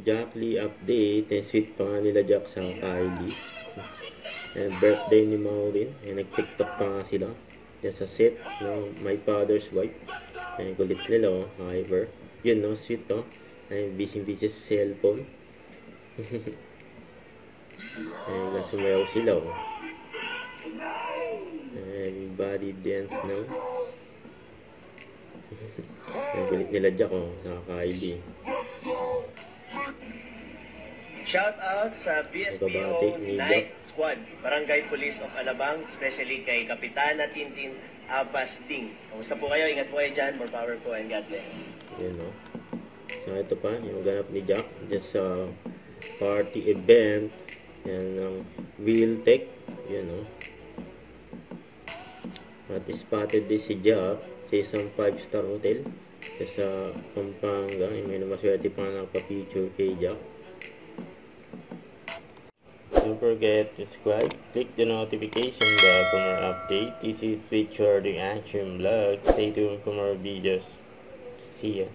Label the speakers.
Speaker 1: Jack Lee update. Sweet pa nga nila Jack sa Kylie. Birthday ni Maureen. Nag-tiktok pa nga sila. Sa set ng My Father's Wife. Kulit nila, Hyper. Yun, no? Sweet, no? Busy sa cellphone. Sumayaw sila, everybody dance now. Kulit nila Jack, sa Kylie.
Speaker 2: Shout out sa BSPO Night Squad, Barangay Police of Alabang, especially kay Kapitana Tintin Abasting. Kamusta po kayo? Ingat po kayo dyan. More power po and God bless.
Speaker 1: Yan, no? So, ito pa, yung ganap ni Jack just sa party event. Yan, ng Wheeltech. Yan, no? At spotted din si Jack sa isang 5-star hotel sa Pampanga. May namaswerte pa nakapicture kay Jack. Don't forget to subscribe, click the notification bell for more updates. This is Richard the Action Vlog. Stay tuned for more videos. See ya.